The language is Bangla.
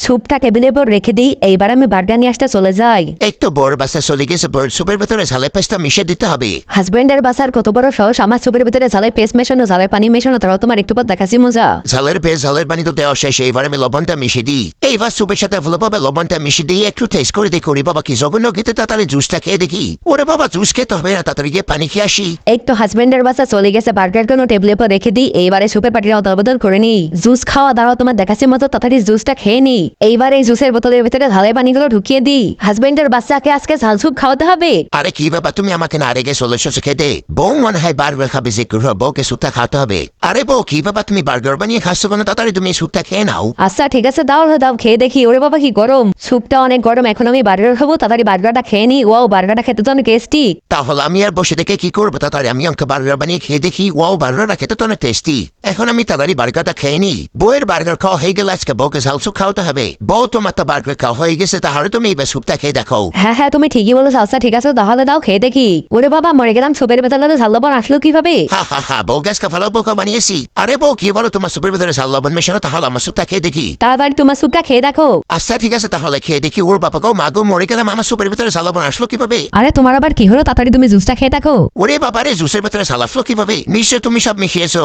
স্যুপটা টেবিলের উপর রেখে দিই, এইবার আমি বার্গার নিয়ে আসতে চলে যাই। এই তো বড় বাচ্চা চলে গেছে, বড় সুপের ভেতরে ঝালের পেস্টটা মিশিয়ে দিতে হবে। হাজবেন্ডের বাসার কত বড় সাহস, আমার স্যুপের ভিতরে ঝালের পেস্ট মেশানো, ঝালের পানি মেশানো, তারাও তোমার একটু পর দেখাচ্ছি মজা। ঝালের পেস্ট ঝালের পানি তো দেওয়া শেষ, এইবার আমি লবণটা মিশিয়ে দিই। এইবার সুপের সাথে ভালোভাবে লবণটা মিশিয়ে দিয়ে একটু টেস্ট করে দেখি। ওরে বাবা কি জঘন্য খেতে, তাড়াতাড়ি জুসটা খেয়ে দেখি। ওরে বাবা জুস খেতে হবে না, তাড়াতাড়ি গিয়ে পানি খেয়ে আসি। এই তো হাজবেন্ডের বাসা চলে গেছে, বার্গার কোনো টেবিলের উপর রেখে দিই, এইবারে সুপের পাটিটা অদল বদল করে নিই। জুস খাওয়া দাওয়া তোমার দেখাচ্ছি মতো, তাড়াতাড়ি জুসটা খেয়ে নিই। এইবার এই জুসের বোতলের ভিতরে ঝালের পানিগুলো ঢুকিয়ে দিই। হাজবেন্ডের বাচ্চাকে আজকে ঝাল স্যুপ খাওয়াতে হবে। আরে কি বাবা তুমি আমাকে না রেগে চলে এসেছো খেতে? বউ মনে হয় বার্গার খাবে, যে করো বউকে স্যুপটা খাওয়াতে হবে। আরে বউ কি বাবা তুমি বার্গার বানিয়ে খাচ্ছ কেন? তাড়াতাড়ি তুমি স্যুপটা খেয়ে নাও। আচ্ছা ঠিক আছে, দাও দাও খেয়ে দেখি। ওরে বাবা কি গরম, স্যুপটা অনেক গরম, এখন আমি বার্গার খাবো, তাড়াতাড়ি বার্গারটা খেয়ে নিই। ওয়াও, বার্গারটা খেতে তো অনেক টেস্টি। তাহলে আমি আর বসে দেখে কি করবো? তাড়াতাড়ি আমি আমাকে বার্গার বানিয়ে খেয়ে দেখি। ওয়াও, বার্গারটা খেতে তো অনেক টেস্টি। এখন আমি তাড়াতাড়ি বার্গারটা খেয়ে নিই। বউয়ের বার্গার খাওয়া হয়ে গেলে আজকে বউকে ঝাল স্যুপ খাওয়াতে হবে। বউ তোমার তো বার্গার খাওয়া হয়ে গেছে, তাহলে তুমি এবার স্যুপটা খেয়ে দেখো। হ্যাঁ হ্যাঁ, তুমি ঠিকই বলেছো। আচ্ছা ঠিক আছে, তাহলে দাও খেয়ে দেখি। ওরে বাবা মরে গেলাম, স্যুপের ভেতরে ঝাল লবণ আসলো কিভাবে? হা হা হা, বউ গ্যাসকে ভালো বোকা বানিয়েছি। আরে বউ কি বলো, তোমার স্যুপের ভিতরে ঝাল লবণ মেশানো, তাহলে আমার স্যুপটা খেয়ে দেখি। তাড়াতাড়ি তোমার স্যুপটা খেয়ে দেখো। আচ্ছা ঠিক আছে, তাহলে খেয়ে দেখি। ওর বাবা গো মা গো, মরে গেলাম, আমার স্যুপের ভিতরে ঝাল লবণ আসলো কিভাবে? আরে তোমার আবার কি হলো, তাড়াতাড়ি তুমি জুসটা খেয়ে দেখো। ওরে বাবা রে, জুসের ভিতরে ঝাল আসলো কিভাবে? নিশ্চয় তুমি সব মিশিয়েছো।